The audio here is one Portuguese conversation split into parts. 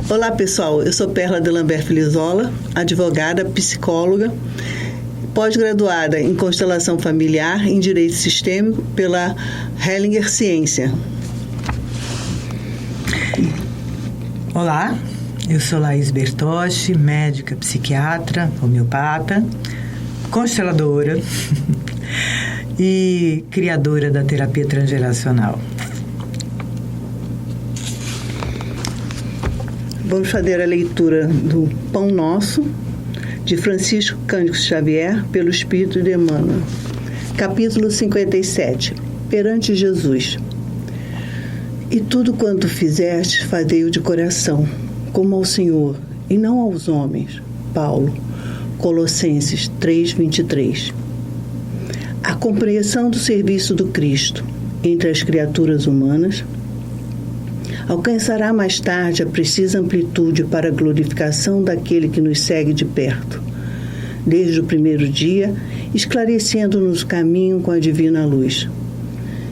Olá pessoal, eu sou Perla de Lambert Filizola, advogada, psicóloga, pós-graduada em Constelação Familiar em Direito Sistêmico pela Hellinger Ciência. Olá, eu sou Laís Bertoshi, médica, psiquiatra, homeopata, consteladora e criadora da terapia transgeracional. Vamos fazer a leitura do Pão Nosso, de Francisco Cândido Xavier, pelo Espírito de Emmanuel. Capítulo 57. Perante Jesus. E tudo quanto fizeste, fazei-o de coração, como ao Senhor, e não aos homens. Paulo, Colossenses 3:23. A compreensão do serviço do Cristo entre as criaturas humanas alcançará mais tarde a precisa amplitude para a glorificação daquele que nos segue de perto, desde o primeiro dia, esclarecendo-nos o caminho com a divina luz.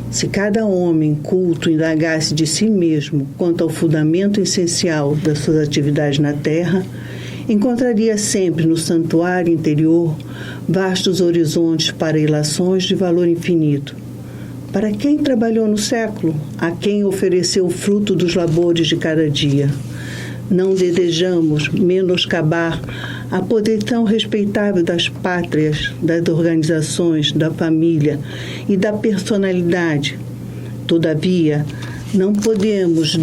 Se cada homem culto indagasse de si mesmo quanto ao fundamento essencial das suas atividades na terra, encontraria sempre no santuário interior vastos horizontes para ilações de valor infinito. Para quem trabalhou no século, a quem ofereceu o fruto dos labores de cada dia. Não desejamos menoscabar a posição respeitável das pátrias, das organizações, da família e da personalidade. Todavia, não podemos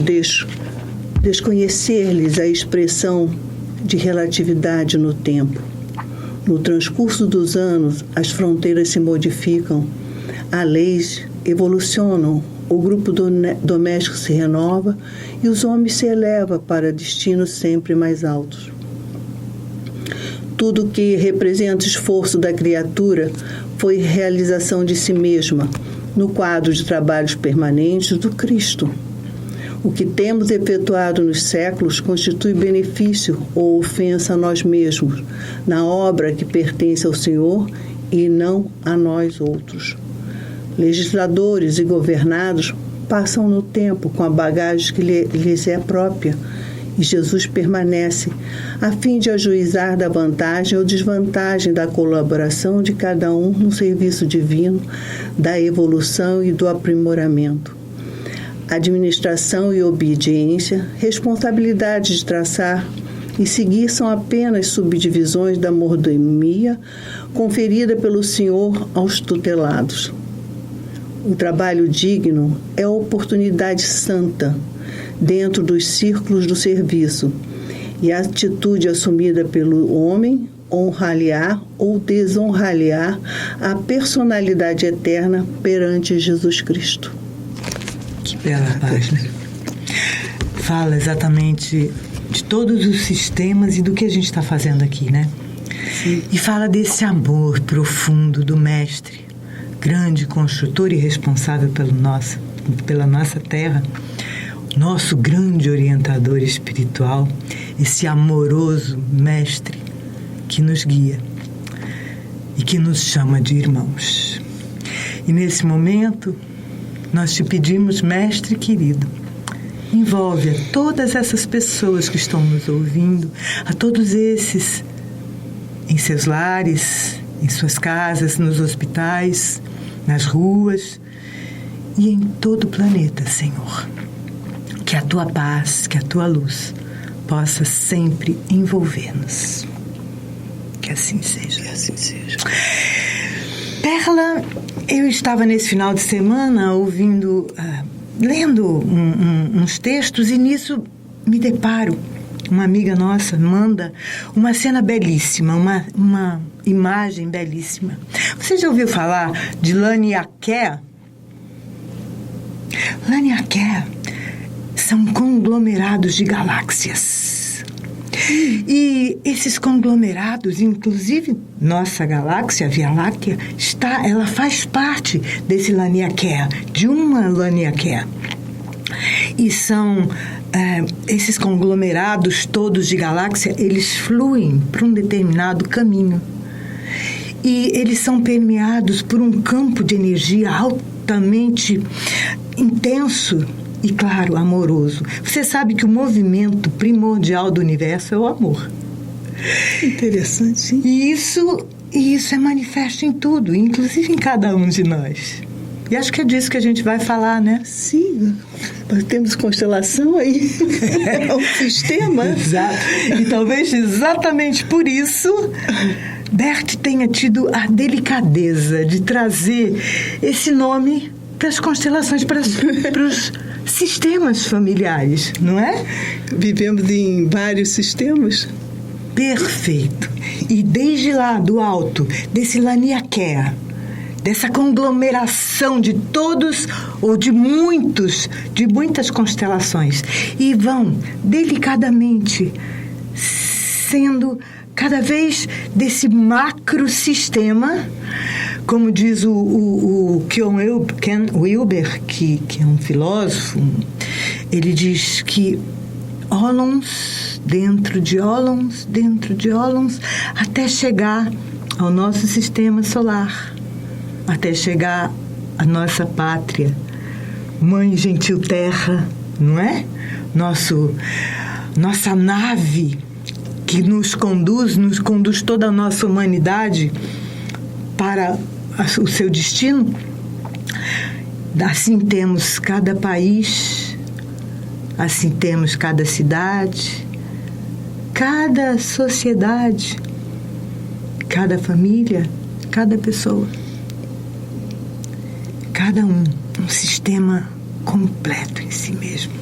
desconhecer-lhes a expressão de relatividade no tempo. No transcurso dos anos, as fronteiras se modificam, as leis evolucionam, o grupo doméstico se renova e os homens se elevam para destinos sempre mais altos. Tudo que representa o esforço da criatura foi realização de si mesma, no quadro de trabalhos permanentes do Cristo. O que temos efetuado nos séculos constitui benefício ou ofensa a nós mesmos, na obra que pertence ao Senhor e não a nós outros. Legisladores e governados passam no tempo com a bagagem que lhes é própria, e Jesus permanece, a fim de ajuizar da vantagem ou desvantagem da colaboração de cada um no serviço divino, da evolução e do aprimoramento. Administração e obediência, responsabilidade de traçar e seguir são apenas subdivisões da mordomia conferida pelo Senhor aos tutelados. O trabalho digno é a oportunidade santa dentro dos círculos do serviço, e a atitude assumida pelo homem honrar-lhe-á ou desonrar-lhe-á a personalidade eterna perante Jesus Cristo. Que bela página. Fala exatamente de todos os sistemas e do que a gente está fazendo aqui, né? Sim. E fala desse amor profundo do Mestre, grande construtor e responsável pela nossa terra, nosso grande orientador espiritual, esse amoroso Mestre que nos guia e que nos chama de irmãos. E nesse momento, nós te pedimos, Mestre querido, envolve a todas essas pessoas que estão nos ouvindo, a todos esses em seus lares, em suas casas, nos hospitais, nas ruas e em todo o planeta, Senhor. Que a tua paz, que a tua luz possa sempre envolver-nos. Que assim seja. Que assim seja. Perla, eu estava nesse final de semana lendo uns textos e nisso me deparo. Uma amiga nossa manda uma cena belíssima, uma imagem belíssima. Você já ouviu falar de Laniakea? Laniakea são conglomerados de galáxias. E esses conglomerados, inclusive nossa galáxia, a Via Láctea, ela faz parte desse Laniakea, de uma Laniakea. E são esses conglomerados todos de galáxia, eles fluem para um determinado caminho. E eles são permeados por um campo de energia altamente intenso e, claro, amoroso. Você sabe que o movimento primordial do universo é o amor. Interessante, sim. E isso é manifesto em tudo, inclusive em cada um de nós. E acho que é disso que a gente vai falar, né? Sim, nós temos constelação aí. É um sistema. Exato. E talvez exatamente por isso Bert tenha tido a delicadeza de trazer esse nome para as constelações, para os sistemas familiares, não é? Vivemos em vários sistemas. Perfeito. E desde lá, do alto, desse Laniakea, dessa conglomeração de todos ou de muitas constelações, e vão delicadamente sendo cada vez desse macrosistema, como diz o Ken Wilber, que é um filósofo, ele diz que ólons dentro de ólons, até chegar ao nosso sistema solar, até chegar à nossa pátria, Mãe Gentil Terra, não é? Nossa nave que nos conduz toda a nossa humanidade para o seu destino. Assim temos cada país, assim temos cada cidade, cada sociedade, cada família, cada pessoa. Cada um sistema completo em si mesmo.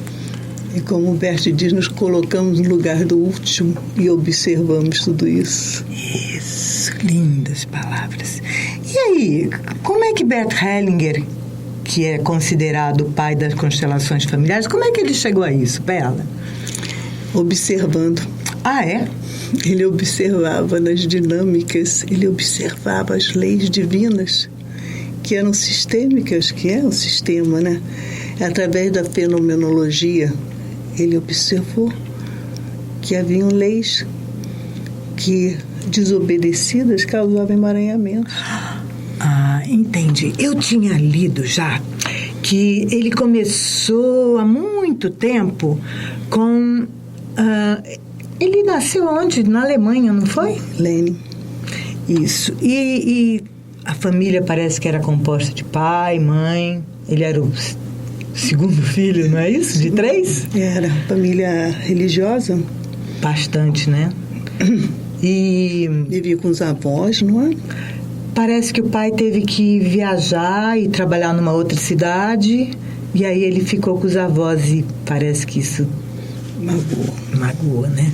E como o Bert diz, nos colocamos no lugar do último e observamos tudo isso. Isso, lindas palavras. E aí, como é que Bert Hellinger, que é considerado o pai das constelações familiares, como é que ele chegou a isso, Bela? Observando. Ah, é? Ele observava nas dinâmicas, ele observava as leis divinas, que eram sistêmicas, que é um sistema, né? Através da fenomenologia, ele observou que haviam leis que, desobedecidas, causavam emaranhamento. Ah, entendi. Eu tinha lido já que ele começou há muito tempo com... ele nasceu onde? Na Alemanha, não foi? Lenin. Isso. E a família parece que era composta de pai, mãe. Ele era o segundo filho, não é isso? De 3? Era família religiosa. Bastante, né? E vivia com os avós, não é? Parece que o pai teve que viajar e trabalhar numa outra cidade, e aí ele ficou com os avós, e parece que isso magoou, né?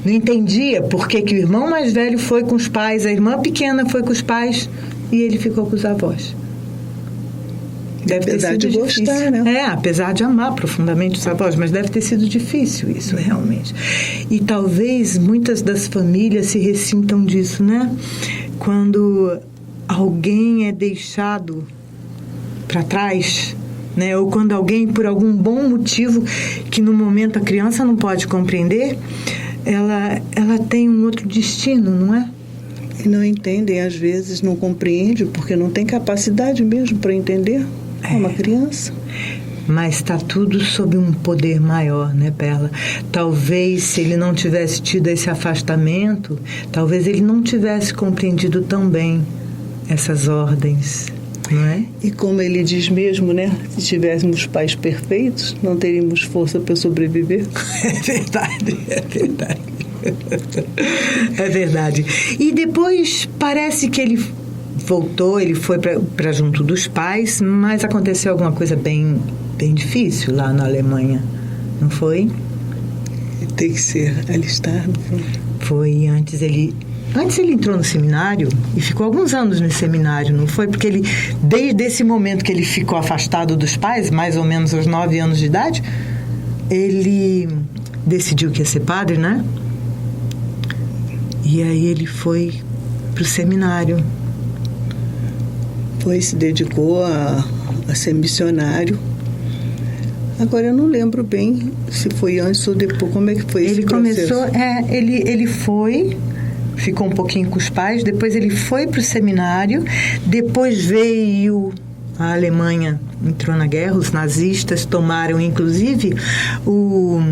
Não entendia por que o irmão mais velho foi com os pais, a irmã pequena foi com os pais, e ele ficou com os avós. Deve apesar ter sido de difícil. Gostar, né? Apesar de amar profundamente os avós, mas deve ter sido difícil isso, realmente. E talvez muitas das famílias se ressintam disso, né? Quando alguém é deixado para trás, né? Ou quando alguém, por algum bom motivo que no momento a criança não pode compreender, ela tem um outro destino, não é? E não entendem, às vezes não compreendem, porque não tem capacidade mesmo para entender. É uma criança. Mas está tudo sob um poder maior, né, Perla? Talvez se ele não tivesse tido esse afastamento, talvez ele não tivesse compreendido tão bem essas ordens, não é? E como ele diz mesmo, né? Se tivéssemos pais perfeitos, não teríamos força para sobreviver. É verdade, é verdade. É verdade. E depois parece que ele voltou, ele foi para junto dos pais, mas aconteceu alguma coisa bem difícil lá na Alemanha, não foi? Tem que ser alistado. Foi, antes ele entrou no seminário e ficou alguns anos no seminário, não foi? Porque ele, desde esse momento que ele ficou afastado dos pais, mais ou menos aos 9 anos de idade, ele decidiu que ia ser padre, né? E aí ele foi para o seminário. Se dedicou a ser missionário. Agora eu não lembro bem se foi antes ou depois, como é que foi esse processo? Ele foi, ficou um pouquinho com os pais, depois ele foi para o seminário, depois veio A Alemanha entrou na guerra, os nazistas tomaram inclusive o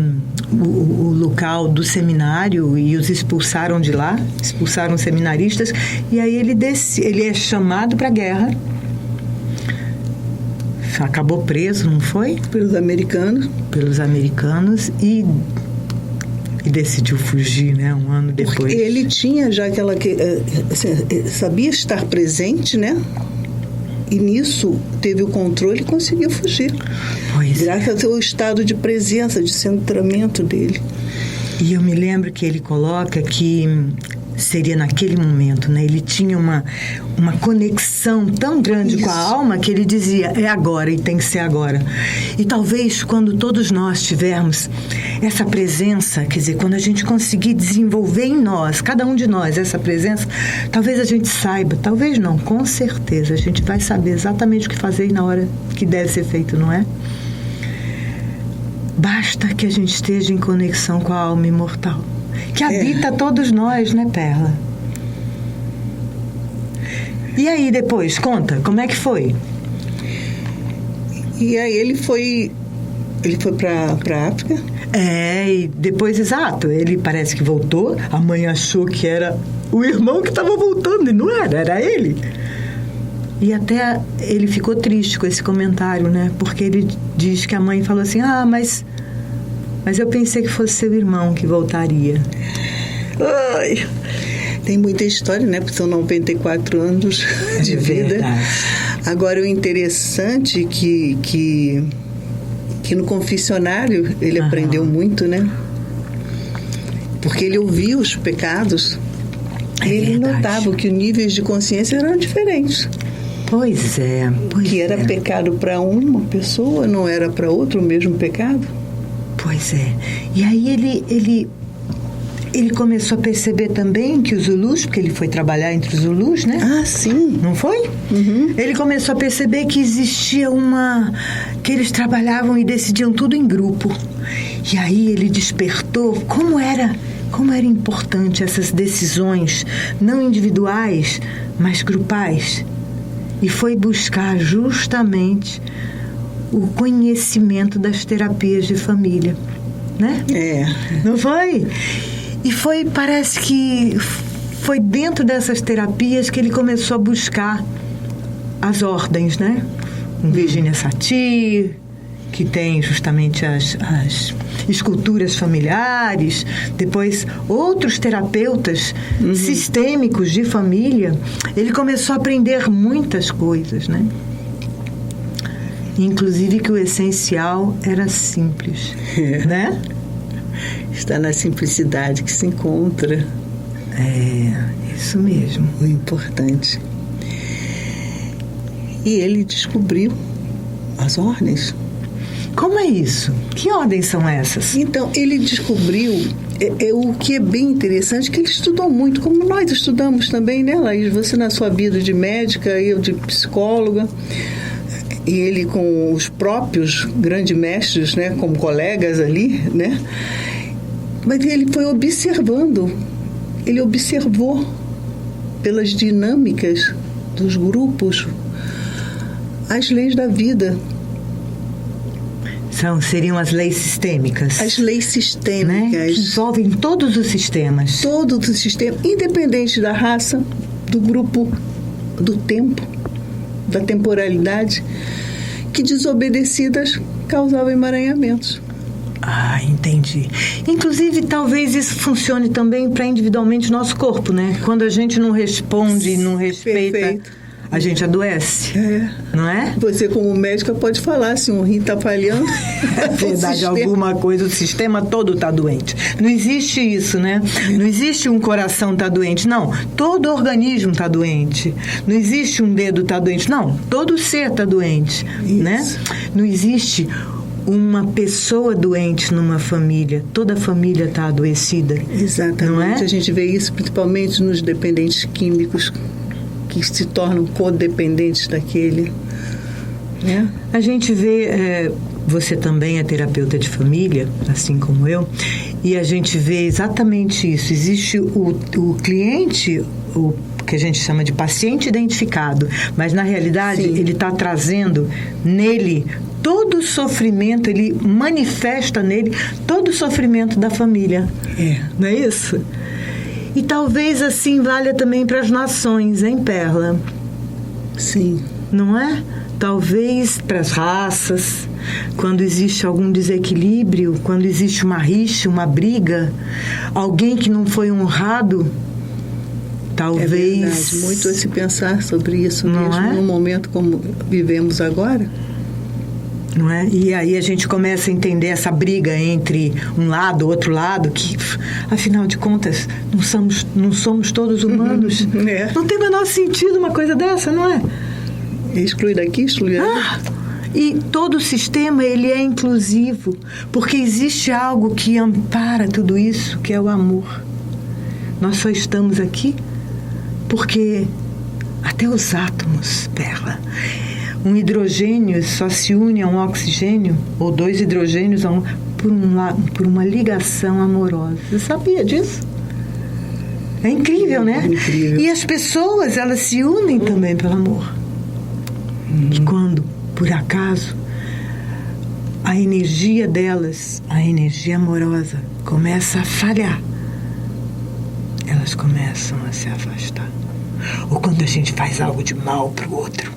local do seminário e os expulsaram de lá, expulsaram os seminaristas, e aí ele é chamado para a guerra, acabou preso, não foi? Pelos americanos e decidiu fugir, né, um ano depois. Porque ele tinha já aquela sabia estar presente, né? E nisso teve o controle e conseguiu fugir. Pois graças ao estado de presença, de centramento dele. E eu me lembro que ele coloca que seria naquele momento, né? Ele tinha uma conexão tão grande com a alma que ele dizia, é agora e tem que ser agora. E talvez quando todos nós tivermos essa presença, quer dizer, quando a gente conseguir desenvolver em nós, cada um de nós, essa presença, talvez a gente saiba, talvez não, com certeza, a gente vai saber exatamente o que fazer na hora que deve ser feito, não é? Basta que a gente esteja em conexão com a alma imortal, que habita todos nós, né, Perla? E aí, depois, conta, como é que foi? E aí ele foi para África. E depois, exato, ele parece que voltou, a mãe achou que era o irmão que estava voltando, e não era ele. E até ele ficou triste com esse comentário, né? Porque ele diz que a mãe falou assim, mas eu pensei que fosse seu irmão que voltaria. Ai, tem muita história, né? Porque são 94 anos de vida. Verdade. Agora, o interessante que no confessionário ele aprendeu muito, né? Porque ele ouvia os pecados e ele notava que os níveis de consciência eram diferentes. Pois é. Que era pecado para uma pessoa, não era para outra o mesmo pecado. Pois é. E aí ele começou a perceber também que os Zulus, porque ele foi trabalhar entre os Zulus, né? Ah, sim. Não foi? Uhum. Ele começou a perceber que existia que eles trabalhavam e decidiam tudo em grupo. E aí ele despertou como era importante essas decisões, não individuais, mas grupais. E foi buscar justamente o conhecimento das terapias de família, né? Não foi? E parece que foi dentro dessas terapias que ele começou a buscar as ordens, né? Virginia Satir, que tem justamente as esculturas familiares, depois outros terapeutas sistêmicos de família. Ele começou a aprender muitas coisas, né? Inclusive que o essencial era simples, né? Está na simplicidade que se encontra. Isso mesmo. O importante. E ele descobriu as ordens. Como é isso? Que ordens são essas? Então, ele descobriu o que é bem interessante, que ele estudou muito, como nós estudamos também, né, Laís? Você na sua vida de médica, eu de psicóloga, e ele com os próprios grandes mestres, né, como colegas ali, né? Mas ele foi observando, ele observou pelas dinâmicas dos grupos as leis da vida. Seriam as leis sistêmicas. As leis sistêmicas. Né? Que envolvem todos os sistemas. Todos os sistemas, independente da raça, do grupo, do tempo, da temporalidade, que desobedecidas causavam emaranhamentos. Entendi. Inclusive, talvez isso funcione também para individualmente o nosso corpo, né? Quando a gente não responde, não respeita, perfeito, a gente adoece, não é? Você, como médica, pode falar se um rim está falhando. É verdade, alguma coisa, o sistema todo está doente. Não existe isso, né? Não existe um coração está doente, não. Todo organismo está doente. Não existe um dedo está doente, não. Todo ser está doente, né? Não existe uma pessoa doente numa família, toda a família está adoecida. Exatamente. Não é? A gente vê isso principalmente nos dependentes químicos, que se tornam codependentes daquele. Né? A gente vê, você também é terapeuta de família, assim como eu, e a gente vê exatamente isso. Existe o cliente, que a gente chama de paciente identificado, mas na realidade Sim. ele está trazendo nele todo o sofrimento, ele manifesta nele todo o sofrimento da família. Não é isso? E talvez assim valha também para as nações, hein, Perla? Sim. Não é? Talvez para as raças, quando existe algum desequilíbrio, quando existe uma rixa, uma briga, alguém que não foi honrado, talvez... É verdade, muito a se pensar sobre isso Não mesmo, é? num momento como vivemos agora. Não é? E aí a gente começa a entender essa briga entre um lado e outro lado, que, afinal de contas, não somos todos humanos. É. Não tem o menor sentido uma coisa dessa, não é? Exclui daqui, exclui ali. E todo o sistema, ele é inclusivo, porque existe algo que ampara tudo isso, que é o amor. Nós só estamos aqui porque até os átomos, Perla, um hidrogênio só se une a um oxigênio, ou dois hidrogênios por uma ligação amorosa. Você sabia disso? É incrível, né? É incrível. E as pessoas, elas se unem também pelo amor. E quando, por acaso, a energia delas, a energia amorosa, começa a falhar, elas começam a se afastar. Ou quando a gente faz algo de mal para o outro,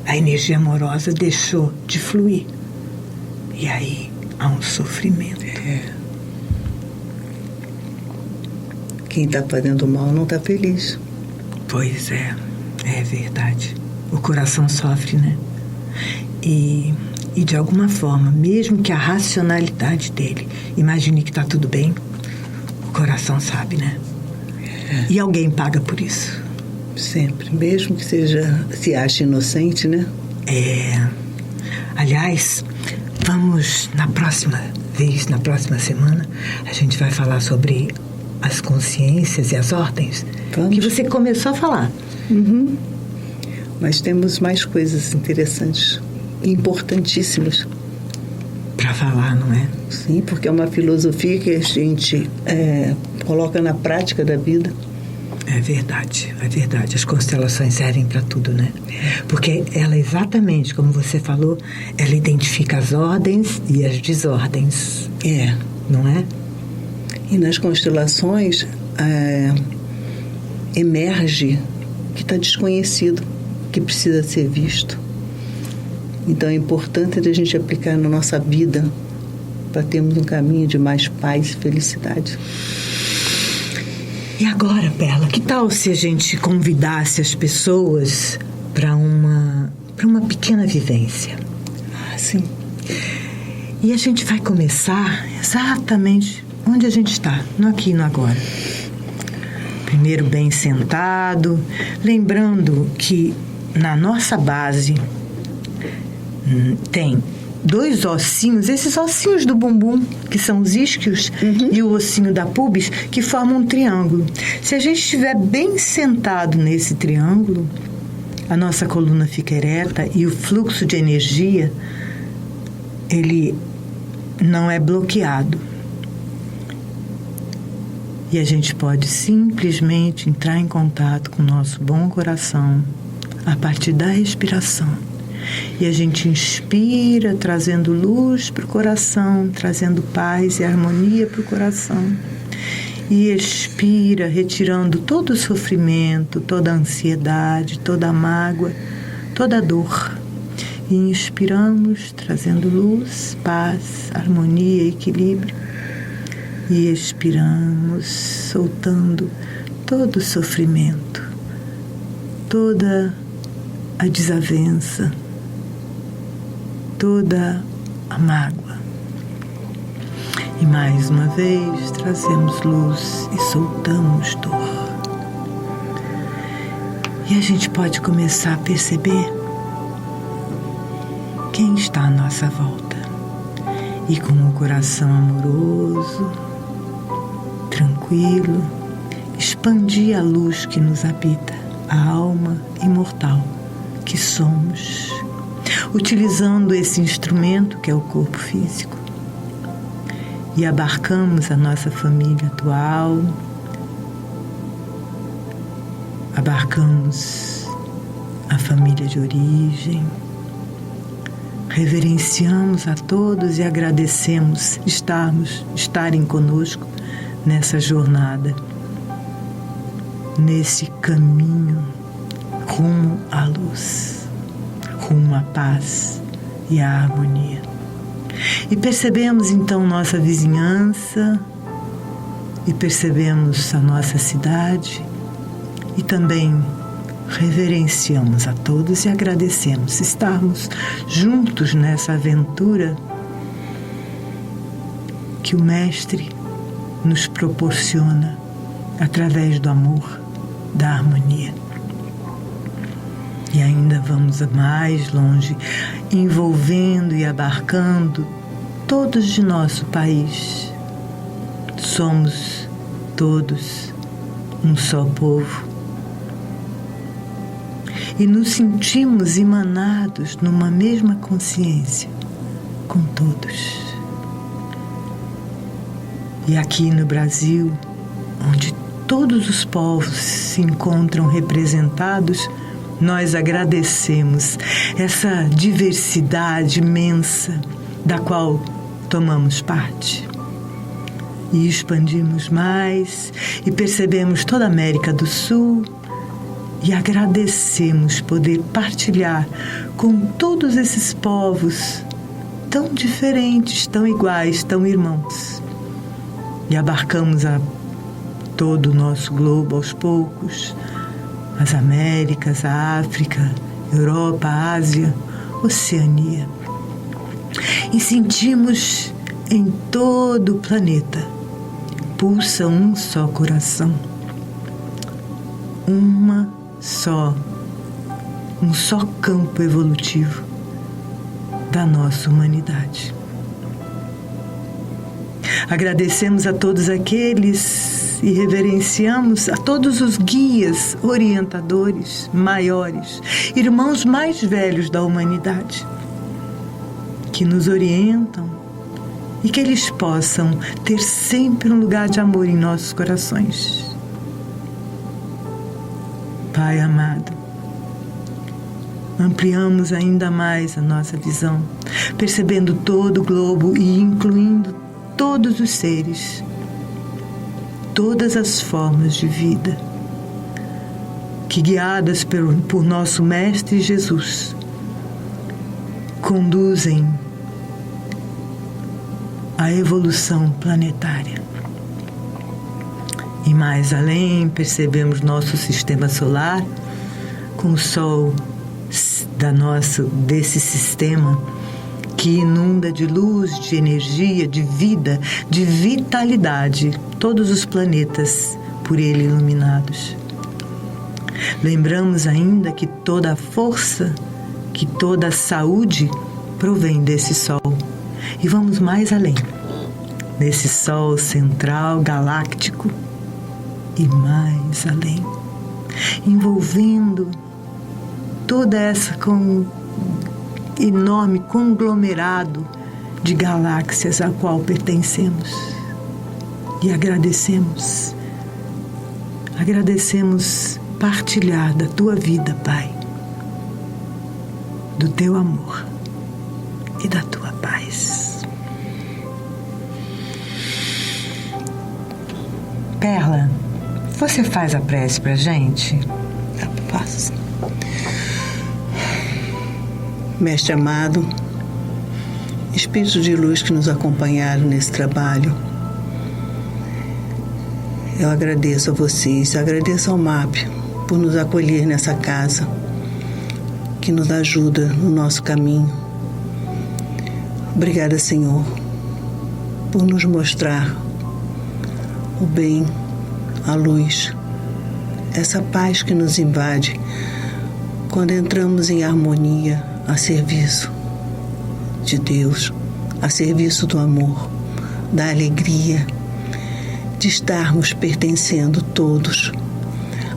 a energia amorosa deixou de fluir. E aí há um sofrimento. Quem está fazendo mal não está feliz. Pois é, é verdade. O coração sofre, né? E de alguma forma, mesmo que a racionalidade dele imagine que está tudo bem, o coração sabe, né? E alguém paga por isso. Sempre. Mesmo que se ache inocente, né? Aliás, vamos na próxima vez, na próxima semana, a gente vai falar sobre as consciências e as ordens. Vamos. Que você começou a falar. Mas temos mais coisas interessantes e importantíssimas. Para falar, não é? Sim, porque é uma filosofia que a gente coloca na prática da vida. É verdade, é verdade. As constelações servem para tudo, né? Porque ela, exatamente como você falou, ela identifica as ordens e as desordens. Não é? E nas constelações emerge que está desconhecido, que precisa ser visto. Então é importante a gente aplicar na nossa vida para termos um caminho de mais paz e felicidade. E agora, Perla, que tal se a gente convidasse as pessoas para uma pequena vivência? Sim. E a gente vai começar exatamente onde a gente está, no aqui e no agora. Primeiro bem sentado, lembrando que na nossa base tem 2 ossinhos, esses ossinhos do bumbum, que são os isquios, e o ossinho da pubis, que formam um triângulo. Se a gente estiver bem sentado nesse triângulo, a nossa coluna fica ereta e o fluxo de energia, ele não é bloqueado. E a gente pode simplesmente entrar em contato com o nosso bom coração a partir da respiração. E a gente inspira, trazendo luz para o coração, trazendo paz e harmonia para o coração. E expira, retirando todo o sofrimento, toda a ansiedade, toda a mágoa, toda a dor. E inspiramos, trazendo luz, paz, harmonia, equilíbrio. E expiramos, soltando todo o sofrimento, toda a desavença, toda a mágoa. E mais uma vez trazemos luz e soltamos dor. E a gente pode começar a perceber quem está à nossa volta. E com um coração amoroso, tranquilo, expandir a luz que nos habita, a alma imortal que somos, utilizando esse instrumento que é o corpo físico. E abarcamos a nossa família atual, abarcamos a família de origem, reverenciamos a todos e agradecemos estarem conosco nessa jornada, nesse caminho rumo à luz, rumo à paz e à harmonia. E percebemos então nossa vizinhança, e percebemos a nossa cidade, e também reverenciamos a todos e agradecemos estarmos juntos nessa aventura que o Mestre nos proporciona através do amor, da harmonia. E ainda vamos mais longe, envolvendo e abarcando todos de nosso país. Somos todos um só povo. E nos sentimos emanados numa mesma consciência com todos. E aqui no Brasil, onde todos os povos se encontram representados, nós agradecemos essa diversidade imensa da qual tomamos parte. E expandimos mais e percebemos toda a América do Sul e agradecemos poder partilhar com todos esses povos tão diferentes, tão iguais, tão irmãos. E abarcamos a todo o nosso globo aos poucos, as Américas, a África, Europa, a Ásia, Oceania. E sentimos em todo o planeta pulsa um só coração, um só campo evolutivo da nossa humanidade. Agradecemos a todos aqueles e reverenciamos a todos os guias, orientadores maiores, irmãos mais velhos da humanidade, que nos orientam e que eles possam ter sempre um lugar de amor em nossos corações. Pai amado, ampliamos ainda mais a nossa visão, percebendo todo o globo e incluindo todos os seres, todas as formas de vida, que guiadas por nosso Mestre Jesus, conduzem a evolução planetária. E mais além, percebemos nosso sistema solar, com o Sol desse sistema, que inunda de luz, de energia, de vida, de vitalidade, todos os planetas por ele iluminados. Lembramos ainda que toda a força, que toda a saúde provém desse Sol. E vamos mais além, nesse Sol central galáctico e mais além, envolvendo toda essa enorme conglomerado de galáxias a qual pertencemos. E agradecemos partilhar da tua vida, Pai, do teu amor e da tua paz. Perla, você faz a prece pra gente? Eu faço. Mestre amado, Espíritos de luz que nos acompanharam nesse trabalho, eu agradeço a vocês, agradeço ao MAP por nos acolher nessa casa, que nos ajuda no nosso caminho. Obrigada, Senhor, por nos mostrar o bem, a luz, essa paz que nos invade quando entramos em harmonia a serviço de Deus, a serviço do amor, da alegria, de estarmos pertencendo todos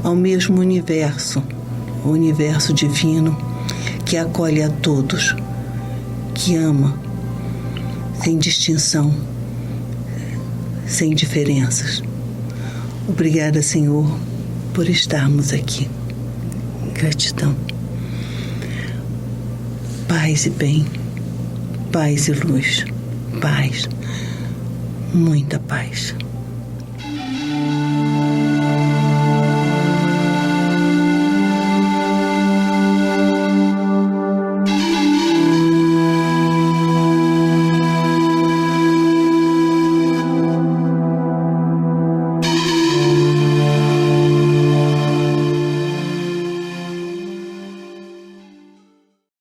ao mesmo universo, o universo divino que acolhe a todos, que ama, sem distinção, sem diferenças. Obrigada, Senhor, por estarmos aqui. Gratidão. Paz e bem, paz e luz, paz, muita paz.